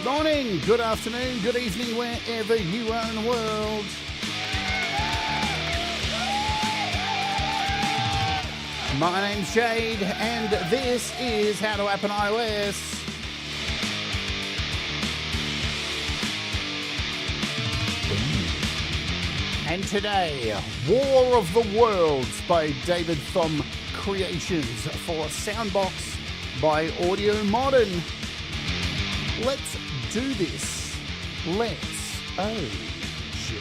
Good morning, good afternoon, good evening, wherever you are in the world. My name's Jade, and this is How to App on iOS. And today, War of the Worlds by David Thom Creations for SoundBox by Audio Modern. Let's do this. Let's. Oh, yeah.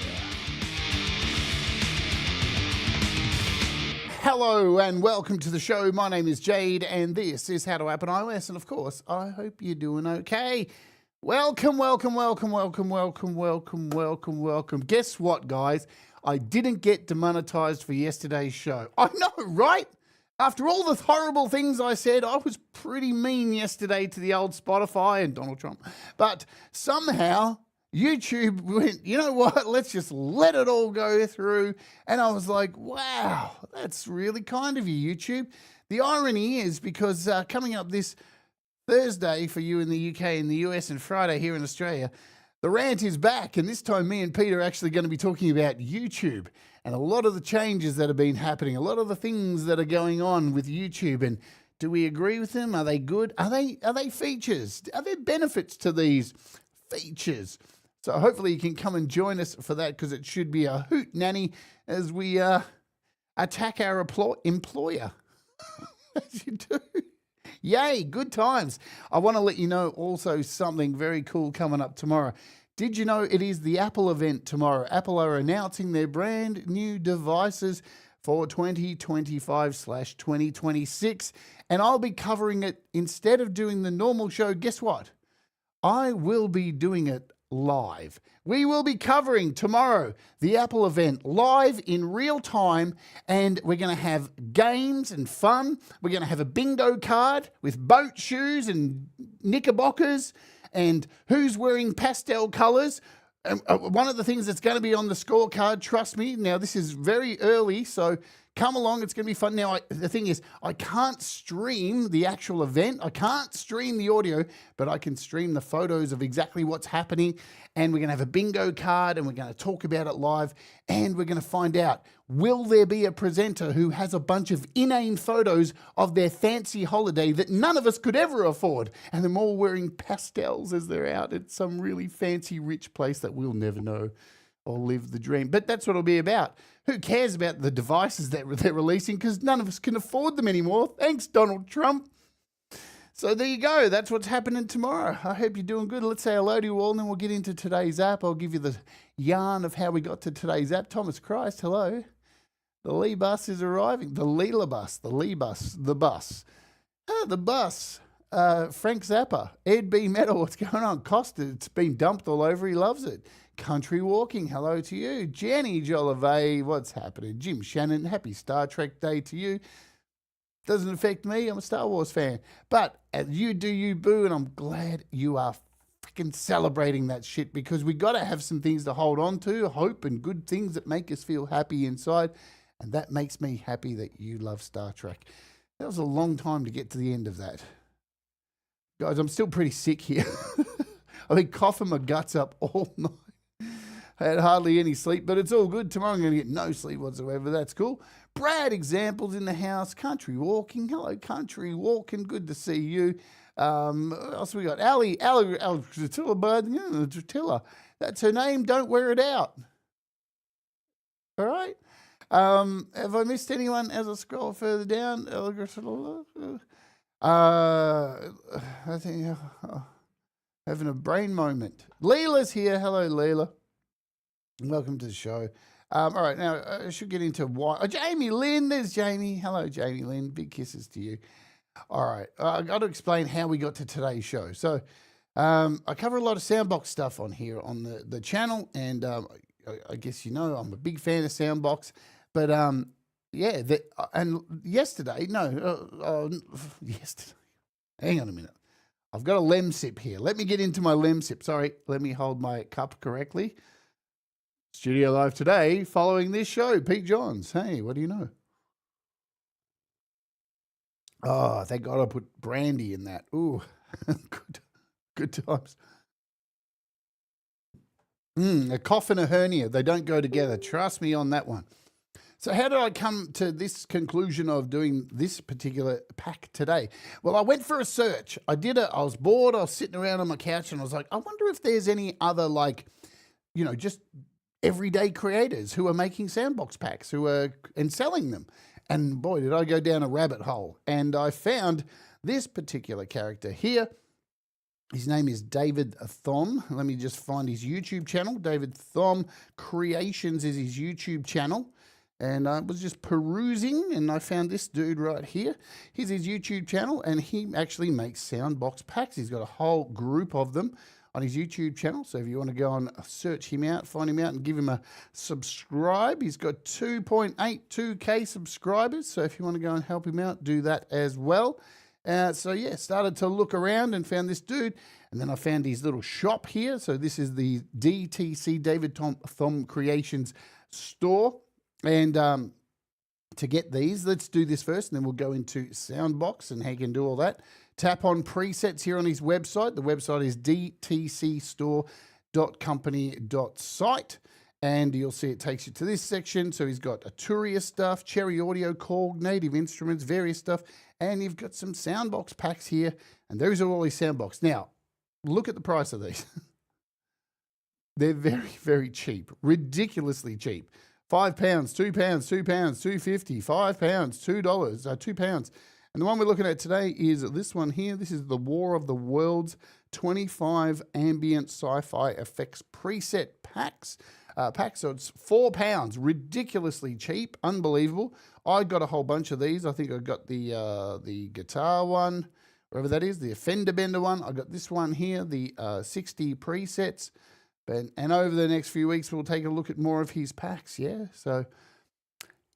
Hello and welcome to the show. My name is Jade and this is How to App on iOS. And of course, I hope you're doing okay. Welcome. Guess what, guys? I didn't get demonetized for yesterday's show. I know, right? After all the horrible things I said, I was pretty mean yesterday to the old Spotify and Donald Trump. But somehow YouTube went, you know what, let's just let it all go through. And I was like, wow, that's really kind of you, YouTube. The irony is because coming up this Thursday for you in the UK and the US and Friday here in Australia, the rant is back. And this time me and Pete are actually going to be talking about YouTube and a lot of the changes that have been happening, a lot of the things that are going on with YouTube. And do we agree with them? Are they good? Are they features? Are there benefits to these features? So hopefully you can come and join us for that, because it should be a hoot nanny as we attack our employer. As you do. Yay, good times. I want to let you know also something very cool coming up tomorrow. Did you know it is the Apple event tomorrow? Apple are announcing their brand new devices for 2025/2026, and I'll be covering it. Instead of doing the normal show, guess what? I will be doing it live. We will be covering tomorrow the Apple event live in real time, and we're going to have games and fun. We're going to have a bingo card with boat shoes and knickerbockers and who's wearing pastel colors. One of the things that's going to be on the scorecard, trust me, now this is very early, so come along, it's going to be fun. Now, the thing is, I can't stream the actual event. I can't stream the audio, but I can stream the photos of exactly what's happening. And we're going to have a bingo card, and we're going to talk about it live. And we're going to find out, will there be a presenter who has a bunch of inane photos of their fancy holiday that none of us could ever afford? And they're all wearing pastels as they're out at some really fancy, rich place that we'll never know or live the dream. But that's what it'll be about. Who cares about the devices that they're releasing, because none of us can afford them anymore. Thanks, Donald Trump. So there you go. That's what's happening tomorrow. I hope you're doing good. Let's say hello to you all, and then we'll get into today's app. I'll give you the yarn of how we got to today's app. Thomas Christ, hello. The Lee bus is arriving. The Leela bus, the Lee bus, the bus. The bus. Frank Zappa, Ed B. Metal, what's going on? Costa, it's been dumped all over. He loves it. Country Walking, hello to you. Jenny Jolivet, what's happening? Jim Shannon, happy Star Trek Day to you. Doesn't affect me, I'm a Star Wars fan. But you do you, boo, and I'm glad you are freaking celebrating that shit, because we got to have some things to hold on to, hope and good things that make us feel happy inside. And that makes me happy that you love Star Trek. That was a long time to get to the end of that. Guys, I'm still pretty sick here. I've been coughing my guts up all night. I had hardly any sleep, but it's all good. Tomorrow I'm going to get no sleep whatsoever. That's cool. Brad Examples in the house. Country Walking. Hello, Country Walking. Good to see you. What else we got? Ali Dratilla Bud. Yeah, Dratilla. That's her name. Don't wear it out. All right. Have I missed anyone as I scroll further down? I think having a brain moment. Leela's here. Hello, Leela. Welcome to the show. All right, now I should get into why. Oh, Jamie Lynn, there's Jamie. Hello, Jamie Lynn. Big kisses to you. All right, I got to explain how we got to today's show. So I cover a lot of SoundBox stuff on here on the channel, and I guess you know I'm a big fan of SoundBox. But yeah, and yesterday, yesterday. Hang on a minute. I've got a lem sip here. Let me get into my lem sip. Sorry, let me hold my cup correctly. Studio Live today, following this show, Pete Johns. Hey, what do you know? Oh, thank God I put brandy in that. Ooh, good times. A cough and a hernia, they don't go together. Trust me on that one. So how did I come to this conclusion of doing this particular pack today? Well, I went for a search. I was bored. I was sitting around on my couch and I was like, I wonder if there's any other, like, you know, just everyday creators who are making SoundBox packs and selling them. And boy, did I go down a rabbit hole. And I found this particular character here. His name is David Thom. Let me just find his YouTube channel. David Thom Creations is his YouTube channel. And I was just perusing and I found this dude right here. Here's his YouTube channel and he actually makes SoundBox packs. He's got a whole group of them on his YouTube channel. So if you want to go and search him out, find him out and give him a subscribe. He's got 2.82K subscribers. So if you want to go and help him out, do that as well. So yeah, started to look around and found this dude. And then I found his little shop here. So this is the DTC, David Thom Creations store. And to get these, let's do this first, and then we'll go into SoundBox and how you can do all that. Tap on presets here on his website. The website is dtcstore.company.site. And you'll see it takes you to this section. So he's got Arturia stuff, Cherry Audio, Korg, Native Instruments, various stuff. And you've got some SoundBox packs here. And those are all his SoundBox. Now, look at the price of these. They're very, very cheap. Ridiculously cheap. £5, £2, £2, £2.50, £5, $2, £2. And the one we're looking at today is this one here. This is the War of the Worlds 25 Ambient Sci-Fi Effects Preset Packs. So it's £4, ridiculously cheap, unbelievable. I got a whole bunch of these. I think I got the guitar one, wherever that is, the Fender Bender one. I got this one here, the 60 presets. And over the next few weeks, we'll take a look at more of his packs, yeah? So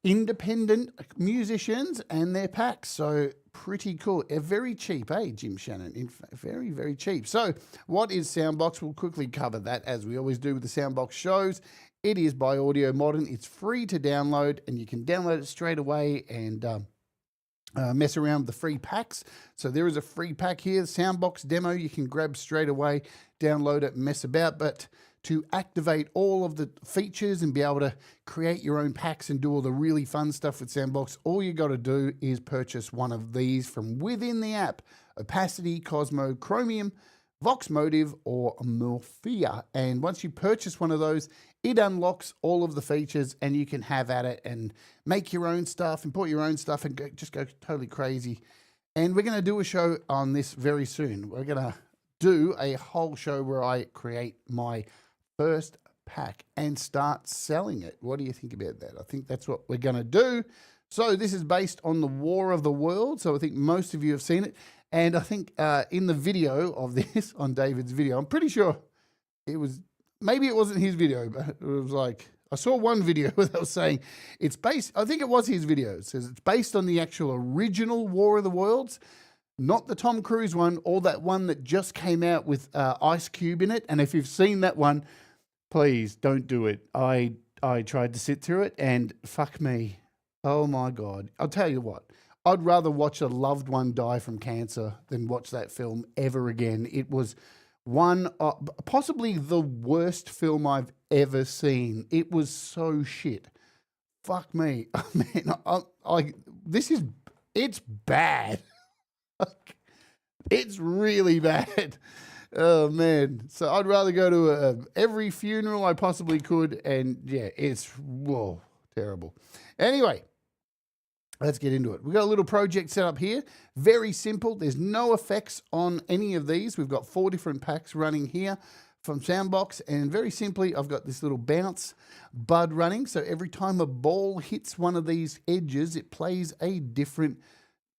independent musicians and their packs. So pretty cool. Very cheap, eh, Jim Shannon? Very, very cheap. So what is SoundBox? We'll quickly cover that as we always do with the SoundBox shows. It is by Audio Modern. It's free to download, and you can download it straight away and mess around with the free packs. So there is a free pack here, SoundBox demo. You can grab straight away, download it, mess about. But to activate all of the features and be able to create your own packs and do all the really fun stuff with SoundBox, all you got to do is purchase one of these from within the app: Opacity, Cosmo, Chromium, Vox Motive, or Morphia. And once you purchase one of those, it unlocks all of the features and you can have at it and make your own stuff, import your own stuff, and just go totally crazy. And we're going to do a show on this very soon. We're going to do a whole show where I create my first pack and start selling it. What do you think about that? I think that's what we're going to do. So this is based on the War of the World. So I think most of you have seen it. And I think in the video of this, on David's video, I'm pretty sure it was, maybe it wasn't his video, but it was like, I saw one video where they were saying it's based, I think it was his video. It says it's based on the actual original War of the Worlds, not the Tom Cruise one, or that one that just came out with Ice Cube in it. And if you've seen that one, please don't do it. I tried to sit through it and fuck me. Oh my God. I'll tell you what, I'd rather watch a loved one die from cancer than watch that film ever again. It was one, possibly the worst film I've ever seen. It was so shit. Fuck me. Man, it's bad. It's really bad. Oh man. So I'd rather go to every funeral I possibly could. And yeah, it's, whoa, terrible. Anyway, let's get into it. We've got a little project set up here. Very simple. There's no effects on any of these. We've got 4 different packs running here from SoundBox. And very simply, I've got this little bounce bud running. So every time a ball hits one of these edges, it plays a different...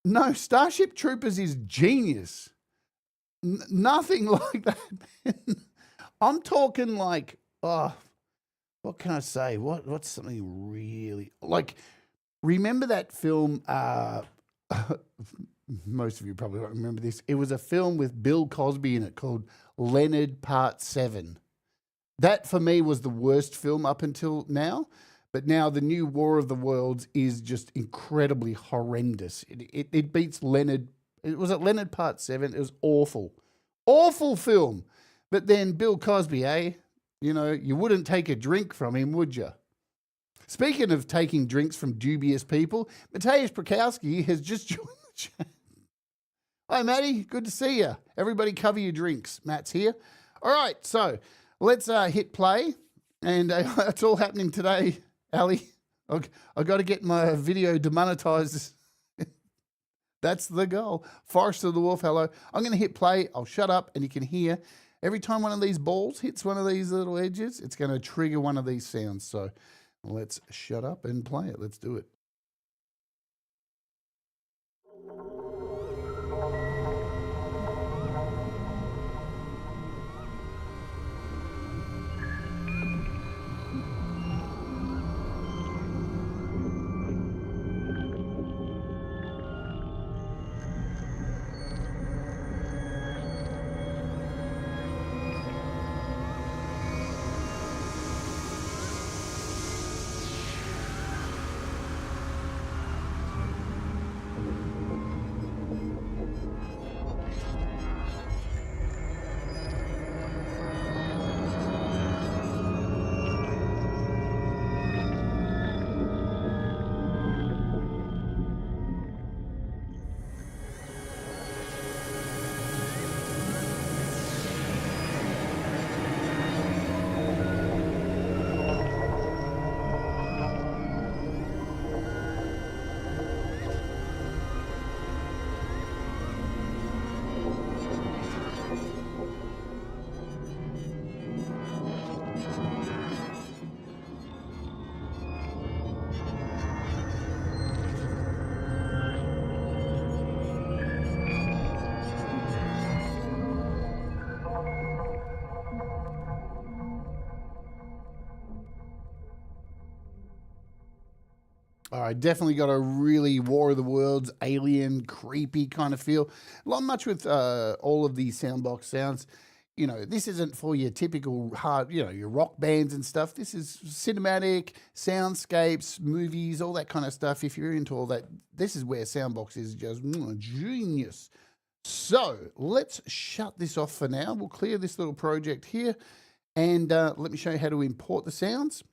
No, Starship Troopers is genius. Nothing like that. I'm talking like, what can I say? What's something really... Like... Remember that film, most of you probably won't remember this. It was a film with Bill Cosby in it called Leonard Part 7. That, for me, was the worst film up until now. But now the new War of the Worlds is just incredibly horrendous. It beats Leonard. Was it Leonard Part 7? It was awful. Awful film. But then Bill Cosby, You know, you wouldn't take a drink from him, would you? Speaking of taking drinks from dubious people, Mateusz Prokowski has just joined the chat. Hi, Matty. Good to see you. Everybody cover your drinks. Matt's here. All right, so let's hit play. And that's all happening today, Ali. I've got to get my video demonetized. That's the goal. Forest of the Wolf, hello. I'm going to hit play. I'll shut up, and you can hear every time one of these balls hits one of these little edges, it's going to trigger one of these sounds. So let's shut up and play it. Let's do it. All right, definitely got a really War of the Worlds, alien, creepy kind of feel. Not much with all of these SoundBox sounds. You know, this isn't for your typical hard, you know, your rock bands and stuff. This is cinematic, soundscapes, movies, all that kind of stuff. If you're into all that, this is where SoundBox is just genius. So let's shut this off for now. We'll clear this little project here, and let me show you how to import the sounds.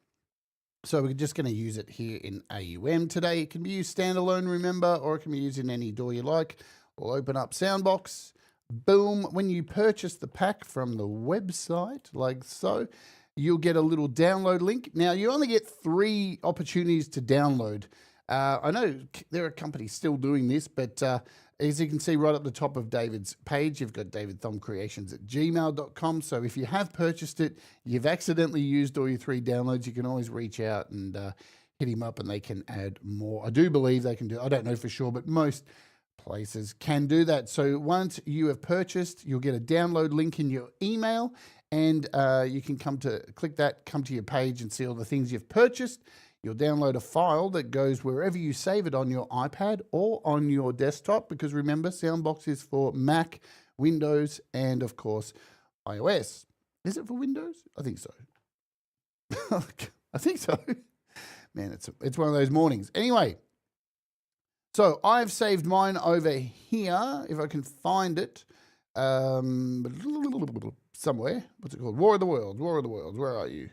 So we're just going to use it here in AUM today. It can be used standalone, remember, or it can be used in any DAW you like. We'll open up SoundBox. Boom. When you purchase the pack from the website, like so, you'll get a little download link. Now, you only get 3 opportunities to download. I know there are companies still doing this, but as you can see right up the top of David's page, you've got David Thom Creations at gmail.com. So if you have purchased it, you've accidentally used AUv3 downloads, you can always reach out and hit him up and they can add more. I do believe they can do, I don't know for sure, but most places can do that. So once you have purchased, you'll get a download link in your email, and you can click that, come to your page and see all the things you've purchased. You'll download a file that goes wherever you save it on your iPad or on your desktop, because remember, SoundBox is for Mac, Windows, and of course, iOS. Is it for Windows? I think so. I think so. Man, it's one of those mornings. Anyway, so I've saved mine over here, if I can find it, somewhere. What's it called? War of the Worlds. Where are you?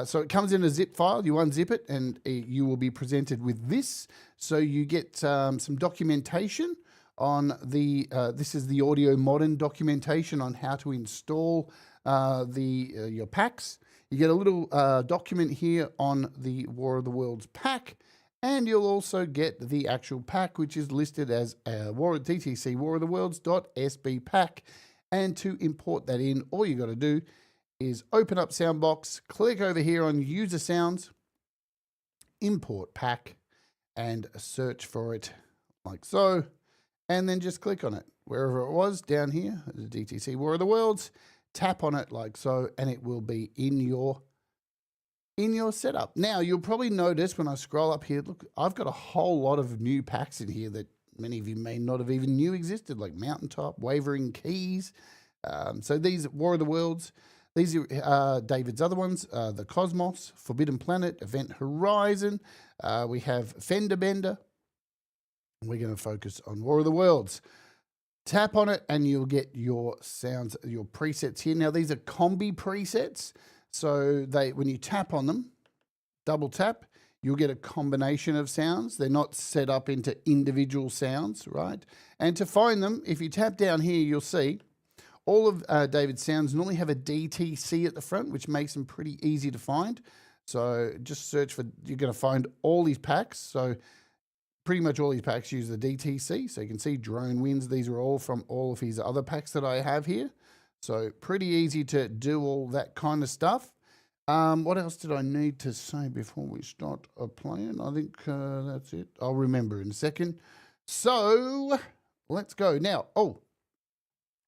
So it comes in a zip file. You unzip it, and you will be presented with this. So you get some documentation on this is the Audio Modern documentation on how to install your packs. You get a little document here on the War of the Worlds pack, and you'll also get the actual pack, which is listed as DTC War of the Worlds.sb pack. And to import that in, all you got to do is open up SoundBox, click over here on User Sounds, Import Pack, and search for it like so, and then just click on it. Wherever it was, down here, the DTC War of the Worlds, tap on it like so, and it will be in your setup. Now, you'll probably notice when I scroll up here, look, I've got a whole lot of new packs in here that many of you may not have even knew existed, like Mountaintop, Wavering Keys. So these War of the Worlds, these are David's other ones, the Cosmos, Forbidden Planet, Event Horizon. We have Fender Bender. We're going to focus on War of the Worlds. Tap on it and you'll get your sounds, your presets here. Now, these are combi presets. So when you tap on them, double tap, you'll get a combination of sounds. They're not set up into individual sounds, right? And to find them, if you tap down here, you'll see all of David's sounds normally have a DTC at the front, which makes them pretty easy to find. So just search for, you're going to find all these packs. So pretty much all these packs use the DTC. So you can see drone wins. These are all from all of his other packs that I have here. So pretty easy to do all that kind of stuff. What else did I need to say before we start playing? I think that's it. I'll remember in a second. So let's go. Now,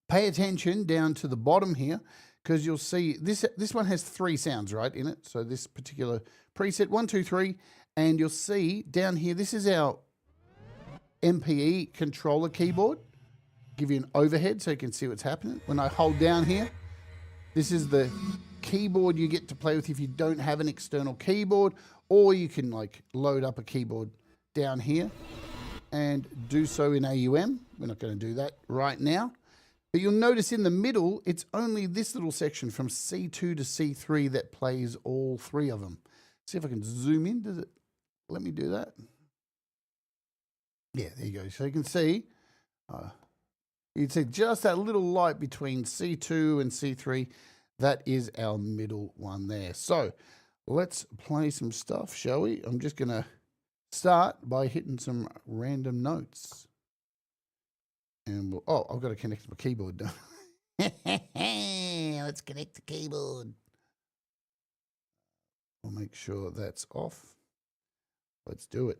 pay attention down to the bottom here, because you'll see this one has 3 sounds, right, in it. So this particular preset, 1, 2, 3, and you'll see down here, this is our MPE controller keyboard. Give you an overhead so you can see what's happening. When I hold down here, this is the keyboard you get to play with if you don't have an external keyboard, or you can like load up a keyboard down here and do so in AUM. We're not going to do that right now. But you'll notice in the middle, it's only this little section from C2 to C3 that plays all 3 of them. See if I can zoom in. Does it let me do that? Yeah, there you go. So you can see, you'd see just that little light between C2 and C3. That is our middle one there. So let's play some stuff, shall we? I'm just going to start by hitting some random notes. And I've got to connect my keyboard. Let's connect the keyboard. I'll make sure that's off. Let's do it.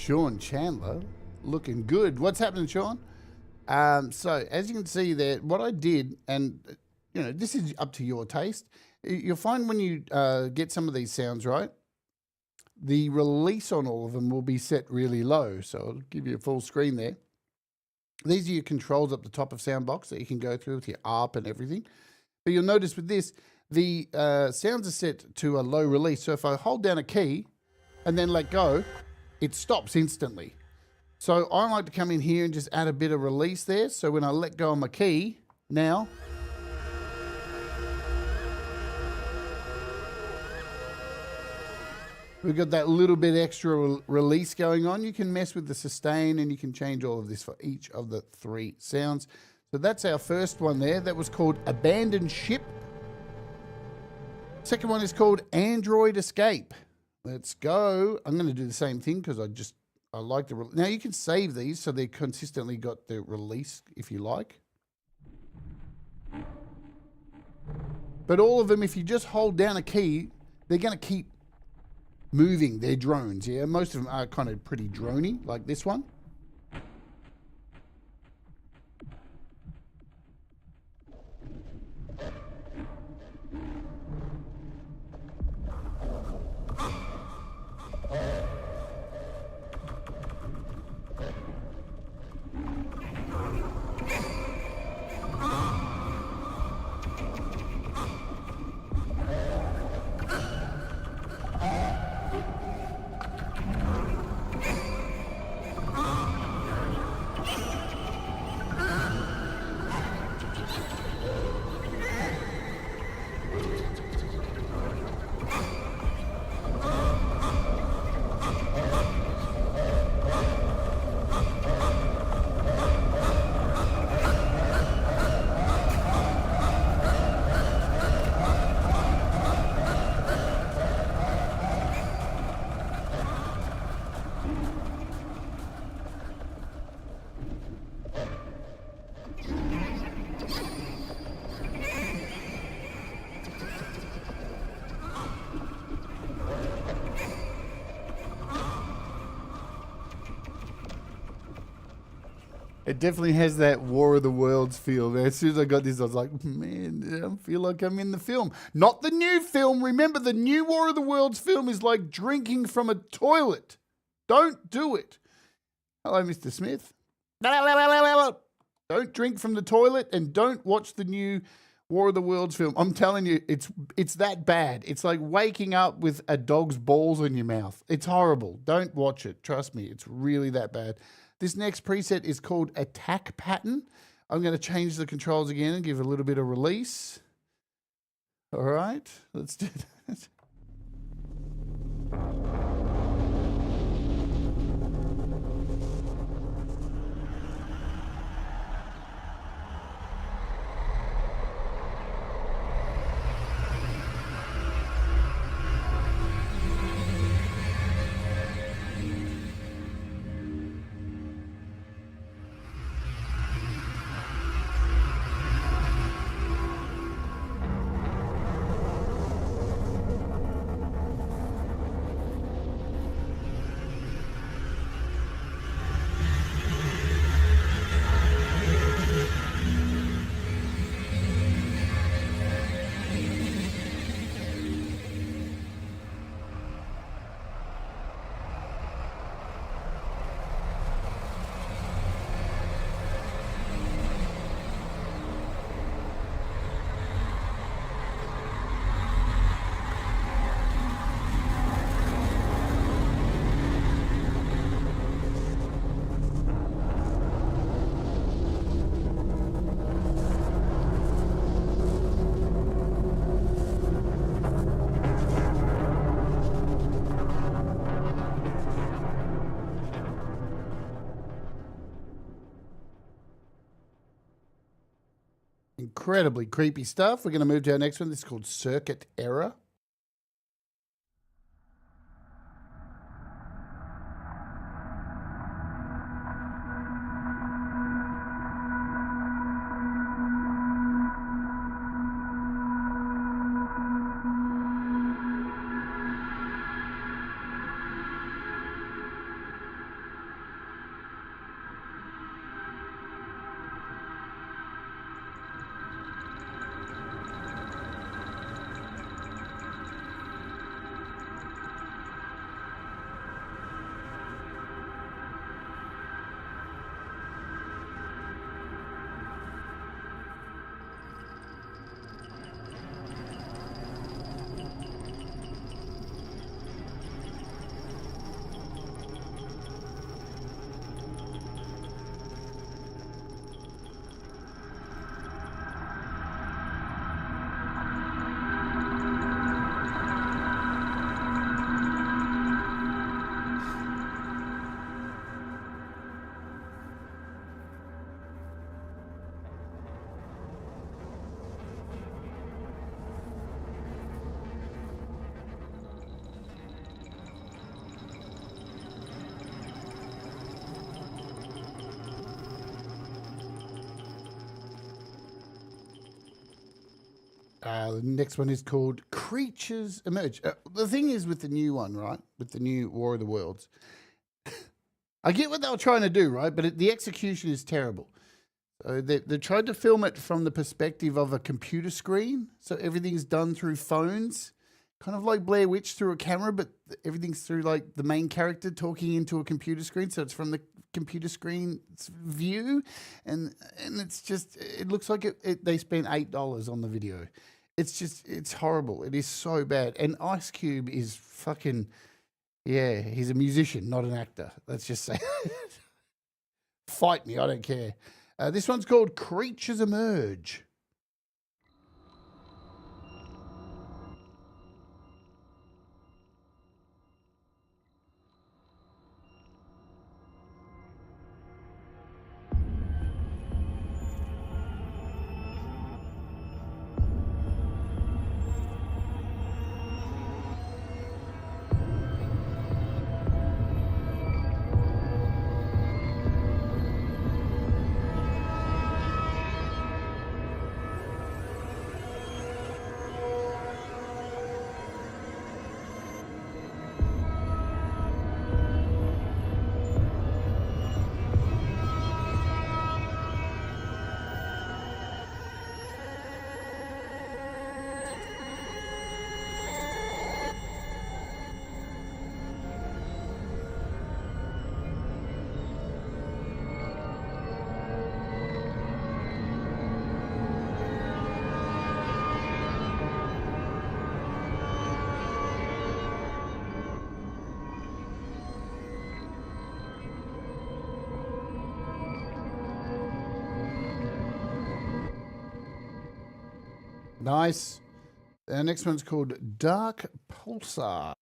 Sean Chandler, looking good. What's happening, Sean? So as you can see there, what I did, and this is up to your taste. You'll find when you get some of these sounds right, the release on all of them will be set really low. So I'll give you a full screen there. These are your controls up the top of SoundBox that you can go through with your ARP and everything. But you'll notice with this, the sounds are set to a low release. So if I hold down a key and then let go, it stops instantly. So I like to come in here and just add a bit of release there. So when I let go of my key, now we've got that little bit extra release going on. You can mess with the sustain and you can change all of this for each of the 3 sounds. So that's our first one there. That was called Abandoned Ship. Second one is called Android Escape. Let's go. I'm going to do the same thing because I like the... Now you can save these so they consistently got the release if you like. But all of them, if you just hold down a key, they're going to keep moving. They're drones, yeah? Most of them are kind of pretty drony, like this one. It definitely has that War of the Worlds feel. Man, as soon as I got this, I was like, man, I feel like I'm in the film. Not the new film. Remember, the new War of the Worlds film is like drinking from a toilet. Don't do it. Hello, Mr. Smith. Don't drink from the toilet and don't watch the new War of the Worlds film. I'm telling you, it's that bad. It's like waking up with a dog's balls in your mouth. It's horrible. Don't watch it. Trust me, it's really that bad. This next preset is called Attack Pattern. I'm going to change the controls again and give a little bit of release. All right, let's do that. Incredibly creepy stuff. We're going to move to our next one. This is called Circuit Error. The next one is called Creatures Emerge. The thing is with the new one, right? With the new War of the Worlds, I get what they were trying to do, right? But the execution is terrible. So they tried to film it from the perspective of a computer screen. So everything's done through phones, kind of like Blair Witch through a camera, but everything's through like the main character talking into a computer screen. So it's from the computer screen view. And it's just, it looks like they spent $8 on the video. It's horrible. It is so bad. And Ice Cube is fucking, yeah, he's a musician, not an actor. Let's just say. Fight me, I don't care. This one's called Creatures Emerge. Nice. Our next one's called Dark Pulsar.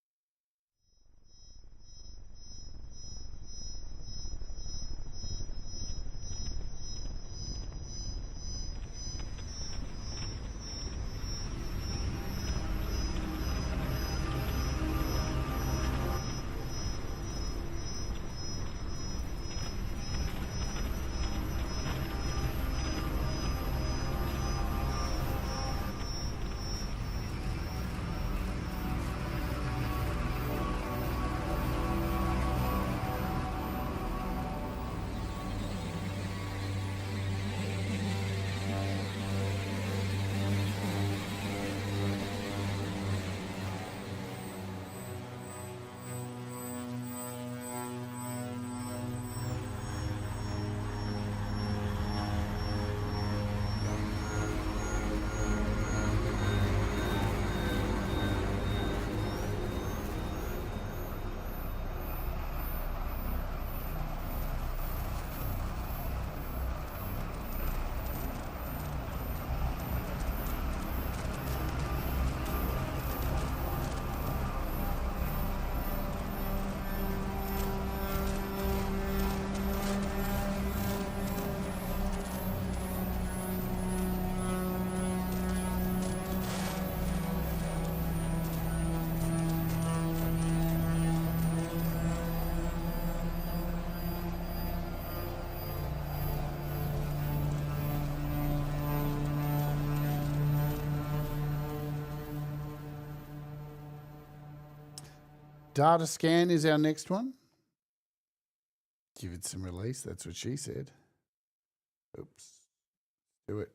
Data scan is our next one. Give it some release. That's what she said. Oops. Do it.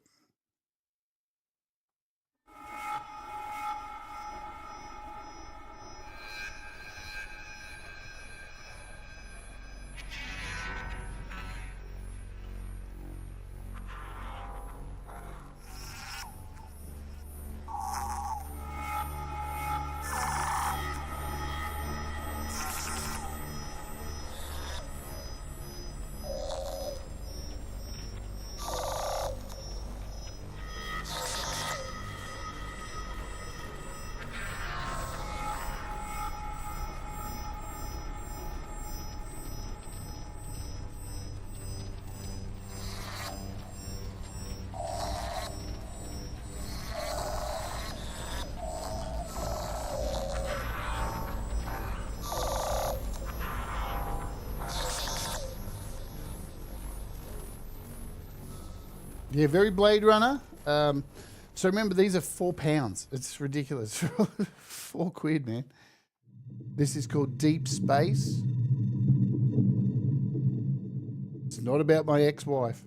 Yeah, very Blade Runner. So remember, these are £4. It's ridiculous. £4, man. This is called Deep Space. It's not about my ex-wife.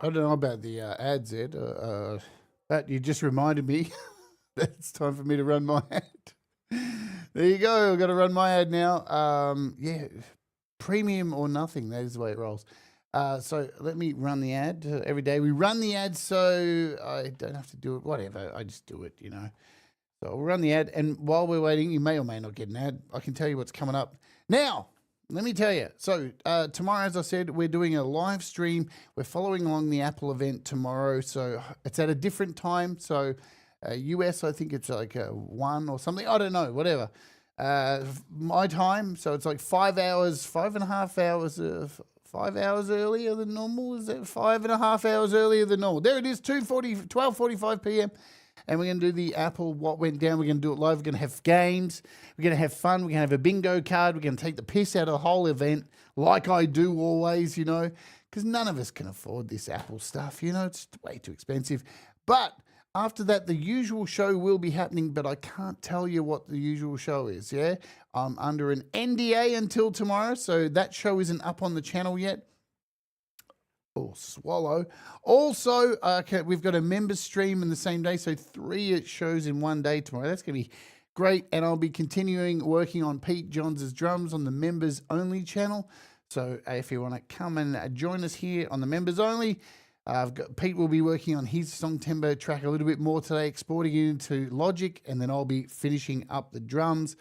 I don't know about the ads, Ed, but you just reminded me that it's time for me to run my ad. There you go. I've got to run my ad now. Yeah, premium or nothing. That is the way it rolls. So let me run the ad every day. We run the ad so I don't have to do it. Whatever. I just do it, you know. So we'll run the ad. And while we're waiting, you may or may not get an ad. I can tell you what's coming up. Now, let me tell you. So tomorrow, as I said, we're doing a live stream. We're following along the Apple event tomorrow. So it's at a different time. So US, I think it's like 1 or something. I don't know, whatever. My time. So it's like 5 hours, 5.5 hours, 5 hours earlier than normal. Is that 5.5 hours earlier than normal? There it is, 12:45 p.m. And we're going to do the Apple What Went Down. We're going to do it live. We're going to have games. We're going to have fun. We're going to have a bingo card. We're going to take the piss out of the whole event like I do always, you know, because none of us can afford this Apple stuff. You know, it's way too expensive. But after that, the usual show will be happening, but I can't tell you what the usual show is, yeah? I'm under an NDA until tomorrow, so that show isn't up on the channel yet. Oh, swallow. Also, we've got a members stream in the same day, so 3 shows in one day tomorrow. That's going to be great, and I'll be continuing working on Pete Johns' drums on the members only channel. So if you want to come and join us here on the members only, Pete will be working on his Songtempo track a little bit more today, exporting it into Logic, and then I'll be finishing up the drums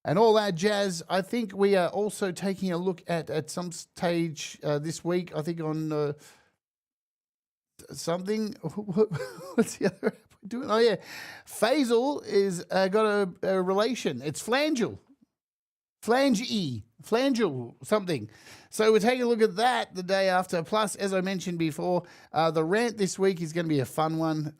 and all that jazz. I think we are also taking a look at some stage this week, I think on something. What's the other app we're doing? Oh, yeah. Faisal is got a relation. It's Flangel. Flangel something. So we're taking a look at that the day after. Plus, as I mentioned before, the rant this week is going to be a fun one.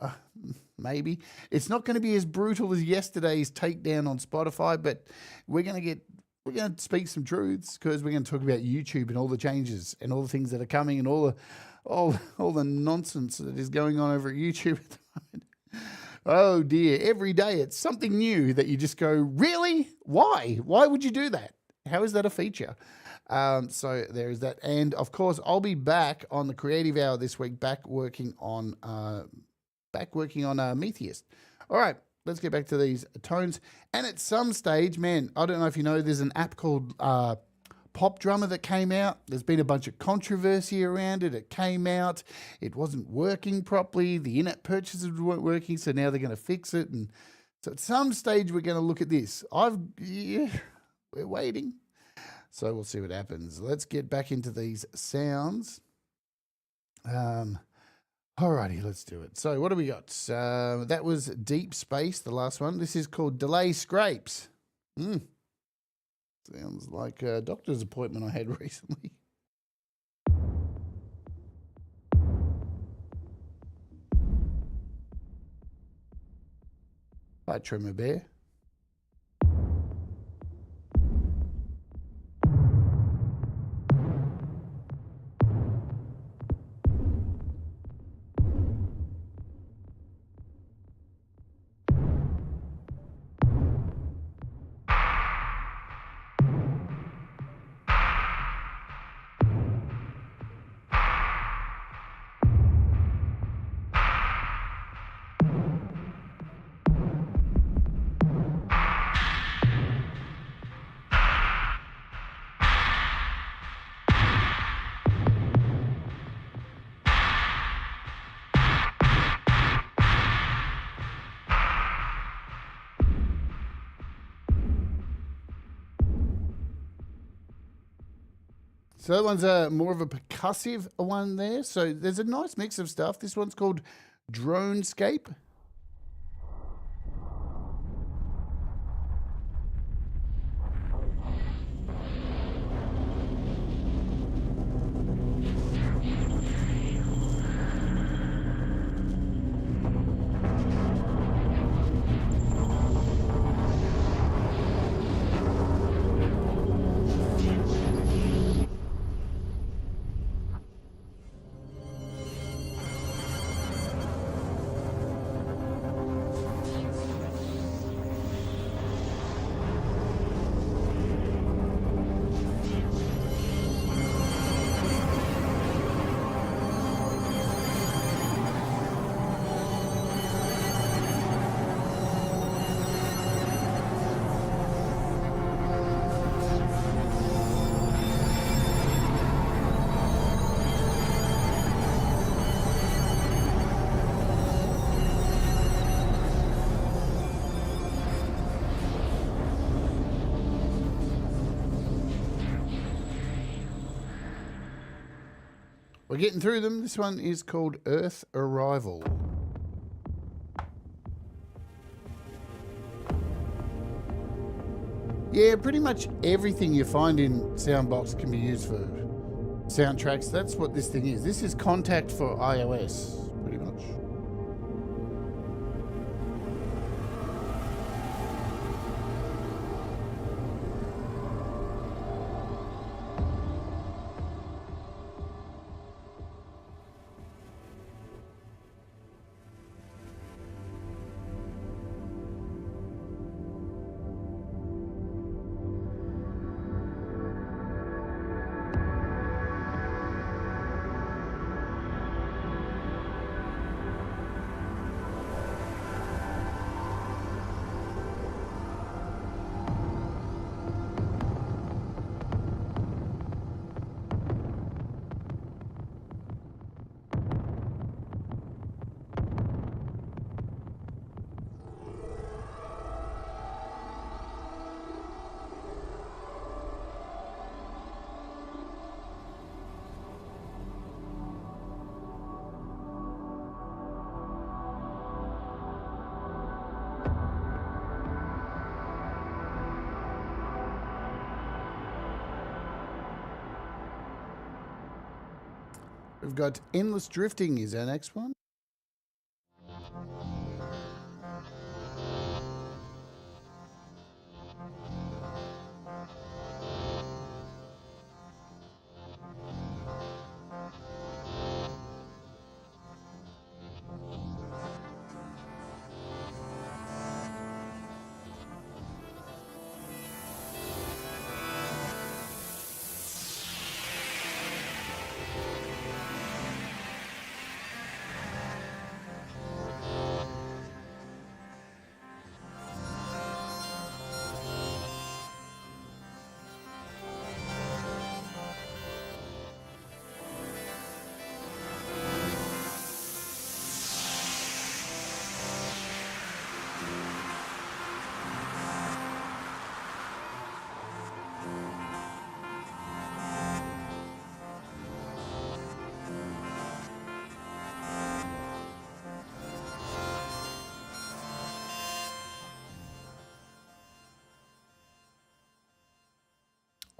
Maybe. It's not going to be as brutal as yesterday's takedown on Spotify, but we're going to speak some truths, because we're going to talk about YouTube and all the changes and all the things that are coming and all the nonsense that is going on over at YouTube at the moment. Oh dear, every day it's something new that you just go, really? Why? Why would you do that? How is that a feature? So there is that. And of course, I'll be back on the Creative Hour this week, back working on Metheist. All right, let's get back to these tones. And at some stage, man, I don't know if you know, there's an app called Pop Drummer that came out. There's been a bunch of controversy around it. It came out. It wasn't working properly. The in-app purchases weren't working, so now they're going to fix it. And so at some stage, we're going to look at this. We're waiting. So we'll see what happens. Let's get back into these sounds. Alrighty, let's do it. So what do we got? That was Deep Space, the last one. This is called Delay Scrapes. Sounds like a doctor's appointment I had recently. Hi, Trimmer Bear. So that one's more of a percussive one there. So there's a nice mix of stuff. This one's called Dronescape. We're getting through them. This one is called Earth Arrival. Yeah, pretty much everything you find in SoundBox can be used for soundtracks. That's what this thing is. This is Contact for iOS, pretty much. We've got Endless Drifting is our next one.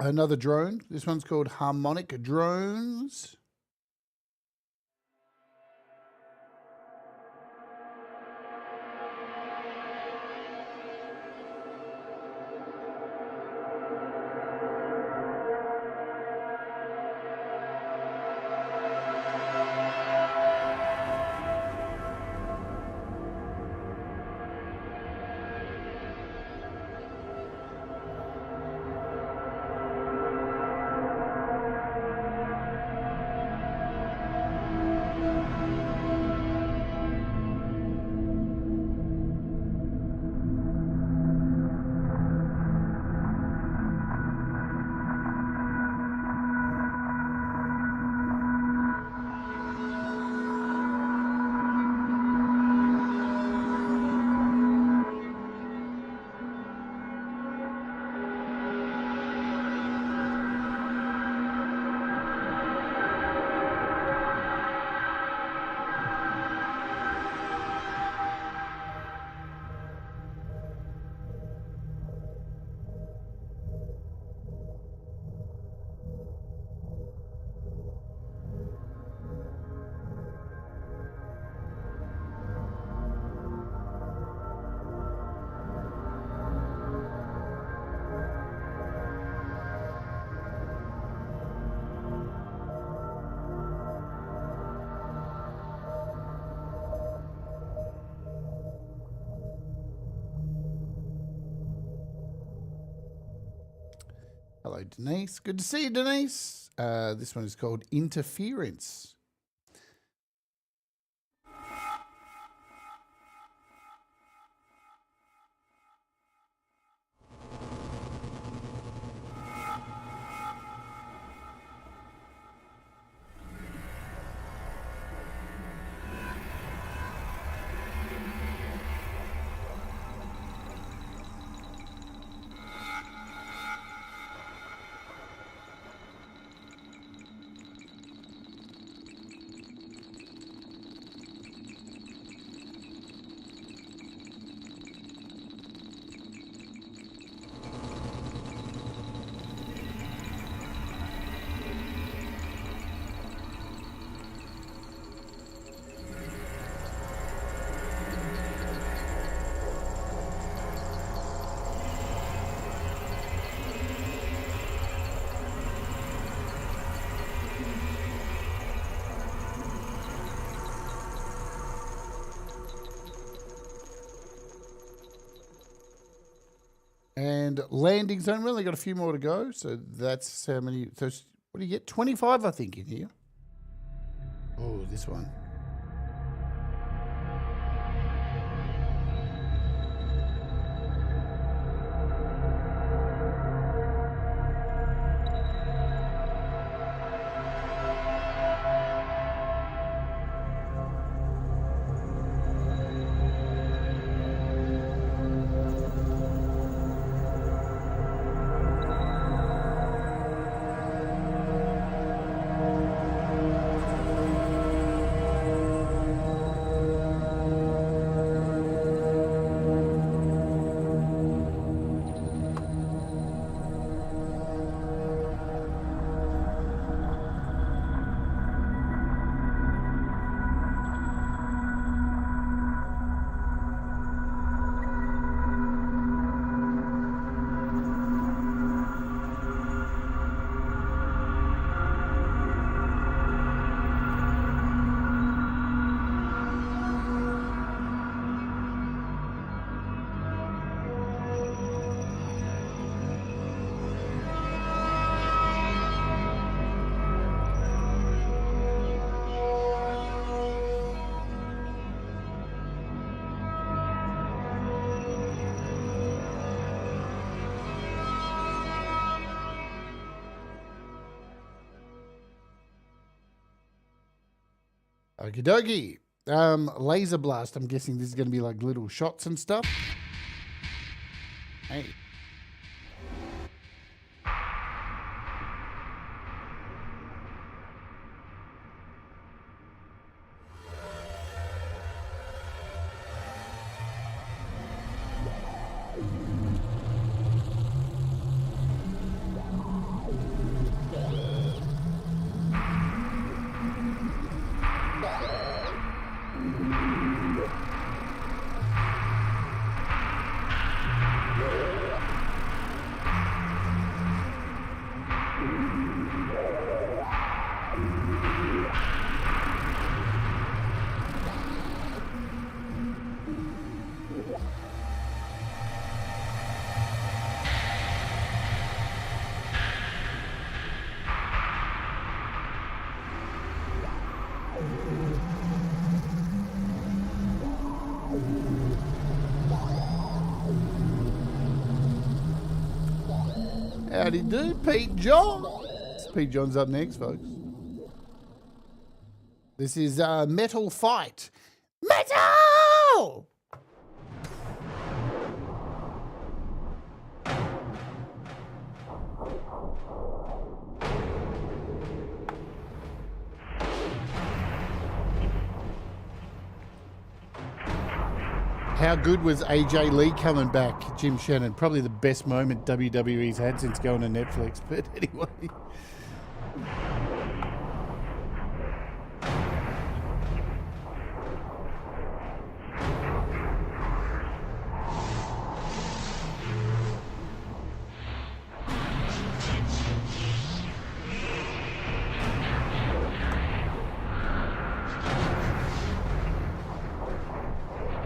Another drone. This one's called Harmonic Drones. Hello, Denise. Good to see you, Denise. This one is called Interference. And landing zone, we only got a few more to go. So that's how many. So what do you get? 25, I think, in here. Oh, this one. Okie dokie. Laser blast. I'm guessing this is going to be like little shots and stuff. Hey. Howdy do, Pete John. Pete John's up next, folks. This is Metal Fight. Metal! How good was AJ Lee coming back, Jim Shannon? Probably the best moment WWE's had since going to Netflix. But anyway.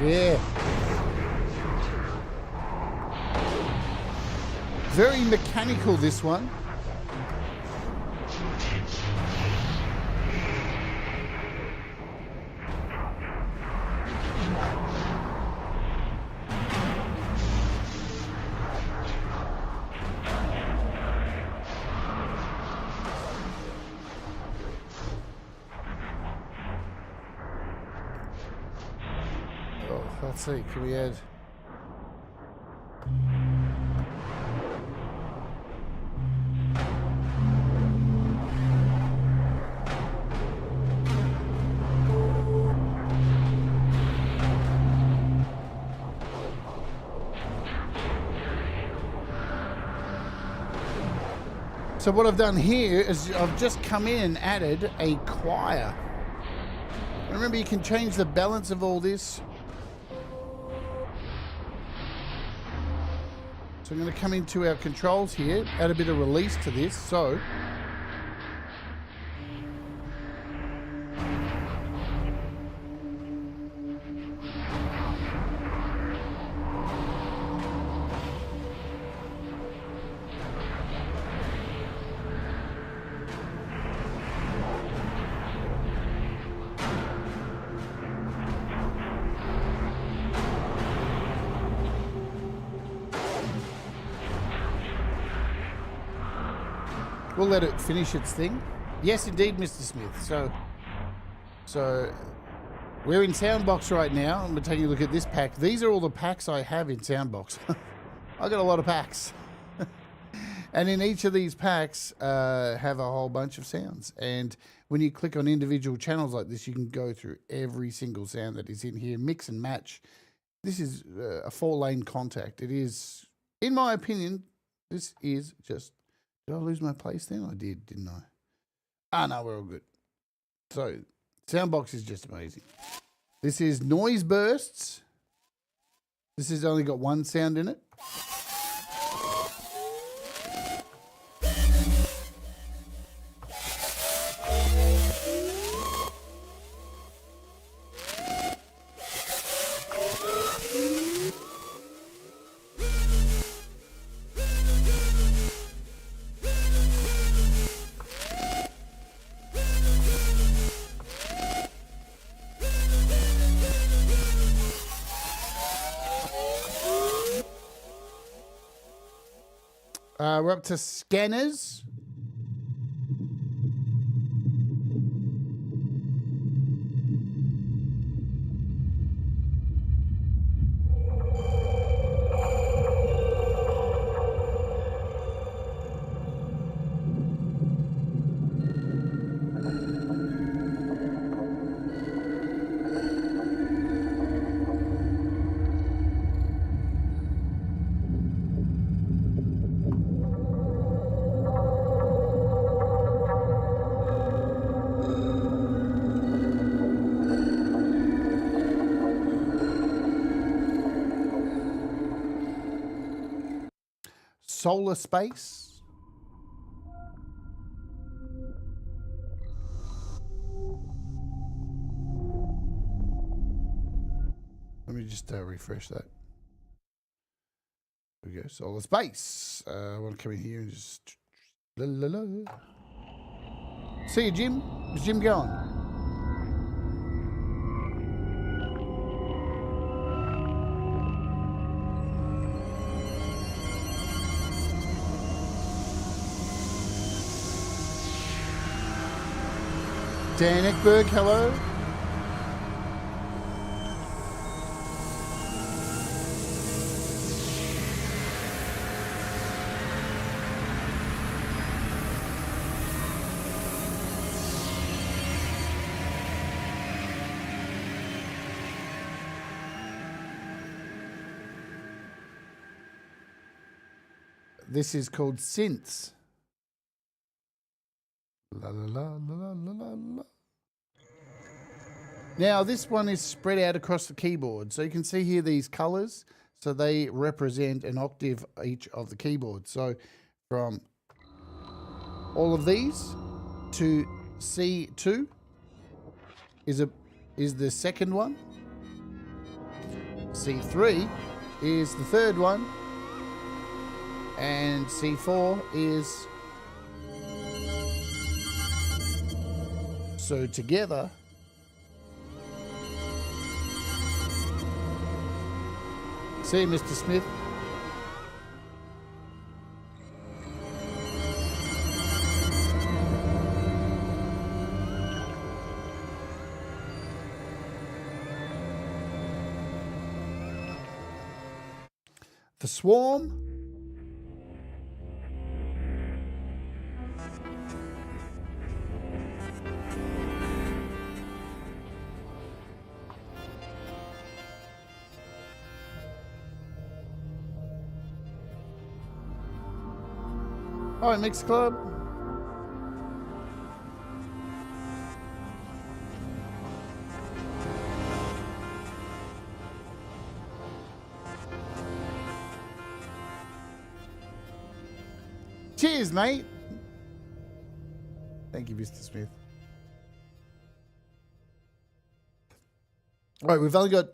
Yeah. Very mechanical, this one. Oh, let's see, can we add... So what I've done here is I've just come in and added a choir. Remember, you can change the balance of all this. So I'm going to come into our controls here, add a bit of release to this. So We'll let it finish its thing. Yes, indeed, Mr. Smith. So we're in SoundBox right now, and we're taking a look at this pack. These are all the packs I have in SoundBox. I got a lot of packs. And in each of these packs have a whole bunch of sounds. And when you click on individual channels like this, you can go through every single sound that is in here, mix and match. This is a 4-lane contact. It is, in my opinion, this is just... Did I lose my place then? I did, didn't I? Ah, no, we're all good. So, SoundBox is just amazing. This is Noise Bursts. This has only got one sound in it. We're up to scanners. Solar space. Let me just refresh that. There we go, solar space. I want to come in here and just... La, la, la. See you, Jim. How's Jim going? Dan Ekberg, hello. This is called synths. La, la, la, la, la, la, la. Now, this one is spread out across the keyboard. So you can see here these colors. So they represent an octave each of the keyboard. So from all of these to C2 is the second one. C3 is the third one. And C4 is... So together, see you, Mr. Smith. The Swarm. All right, Mix Club. Cheers, mate. Thank you, Mr. Smith. All right, we've only got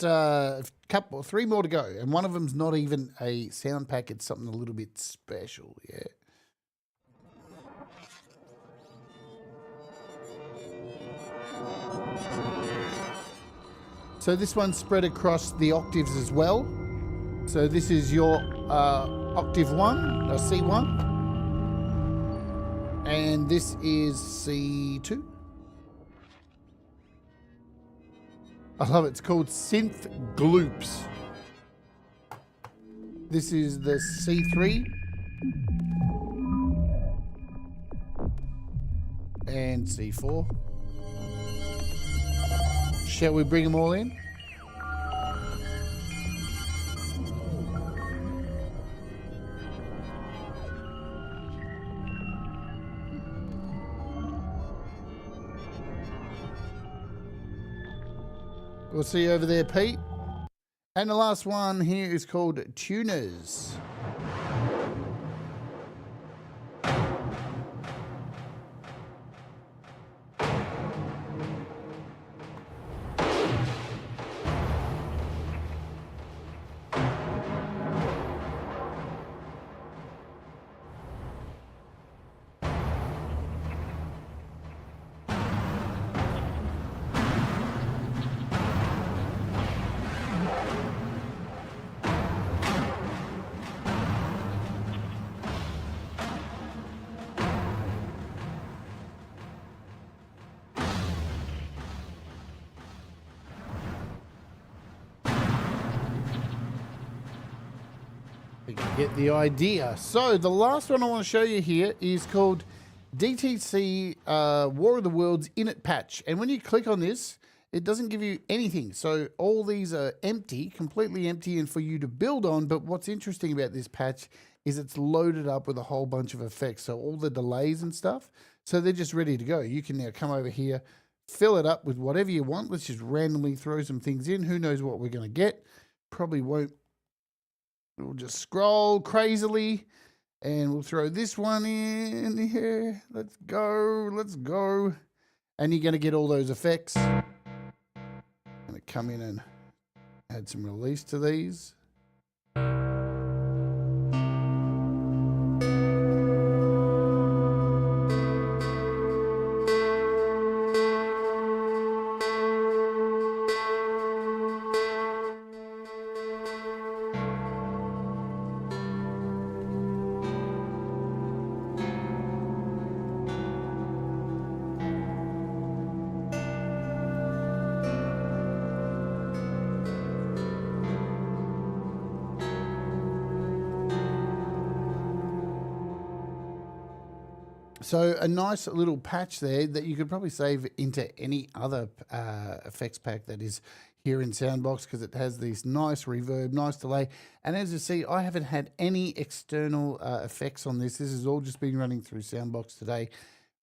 three more to go, and one of them's not even a sound pack. It's something a little bit special, yeah. So this one's spread across the octaves as well. So this is your octave 1, C1. And this is C2. I love it. It's called Synth Gloops. This is the C3. And C4. Shall we bring them all in? We'll see you over there, Pete. And the last one here is called Tuners. You get the idea. So the last one I want to show you here is called DTC War of the Worlds Init Patch. And when you click on this, it doesn't give you anything. So all these are empty, completely empty, and for you to build on. But what's interesting about this patch is it's loaded up with a whole bunch of effects. So all the delays and stuff, so they're just ready to go. You can now come over here, fill it up with whatever you want. Let's just randomly throw some things in. Who knows what we're going to get? Probably won't. We'll just scroll crazily and we'll throw this one in here. Let's go. Let's go. And you're going to get all those effects. I'm going to come in and add some release to these. So a nice little patch there that you could probably save into any other effects pack that is here in SoundBox, because it has this nice reverb, nice delay. And as you see, I haven't had any external effects on this. This has all just been running through SoundBox today.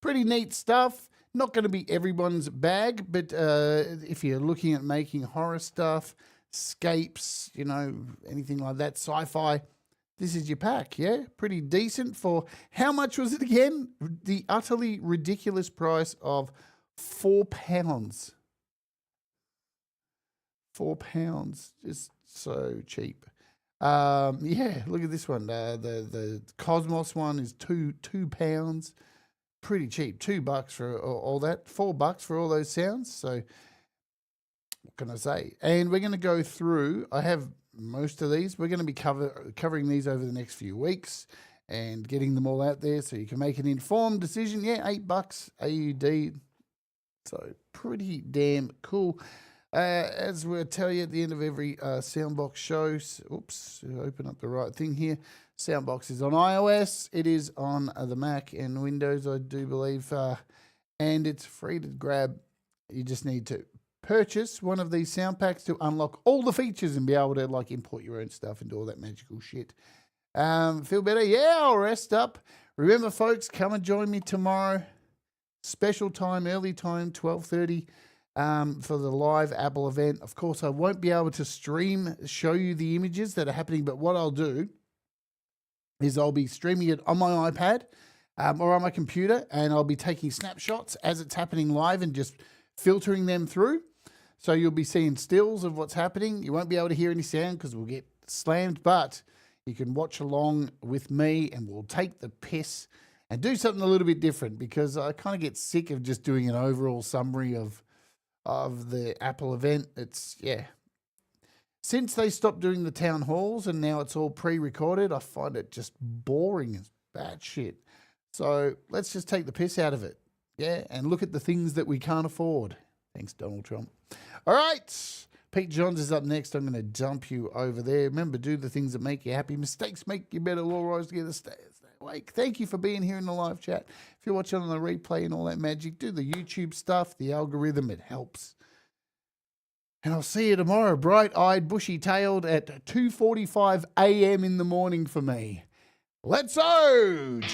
Pretty neat stuff. Not going to be everyone's bag, but if you're looking at making horror stuff, scapes, you know, anything like that, sci-fi, this is your pack, yeah? Pretty decent for, how much was it again? The utterly ridiculous price of £4. £4, just so cheap. Yeah, look at this one. The Cosmos one is £2. Pretty cheap. $2 for all that. $4 for all those sounds. So what can I say? And we're going to go through. I have most of these. We're going to be covering these over the next few weeks and getting them all out there so you can make an informed decision. Yeah, $8 AUD. So pretty damn cool. As we'll tell you at the end of every SoundBox show, oops, open up the right thing here. SoundBox is on iOS. It is on the Mac and Windows, I do believe. And it's free to grab. You just need to purchase one of these sound packs to unlock all the features and be able to like import your own stuff and do all that magical shit. Feel better? Yeah, I'll rest up. Remember, folks, come and join me tomorrow. Special time, early time, 12:30 for the live Apple event. Of course, I won't be able to show you the images that are happening, but what I'll do is I'll be streaming it on my iPad or on my computer, and I'll be taking snapshots as it's happening live and just filtering them through. So you'll be seeing stills of what's happening. You won't be able to hear any sound because we'll get slammed, but you can watch along with me and we'll take the piss and do something a little bit different, because I kind of get sick of just doing an overall summary of the Apple event. It's, yeah. Since they stopped doing the town halls and now it's all pre-recorded, I find it just boring as bad shit. So let's just take the piss out of it. Yeah, and look at the things that we can't afford. Thanks, Donald Trump. All right. Pete Johns is up next. I'm going to dump you over there. Remember, do the things that make you happy. Mistakes make you better. All rise together. Stay awake. Thank you for being here in the live chat. If you're watching on the replay and all that magic, do the YouTube stuff, the algorithm. It helps. And I'll see you tomorrow, bright-eyed, bushy-tailed at 2:45 a.m. in the morning for me. Let's Ode!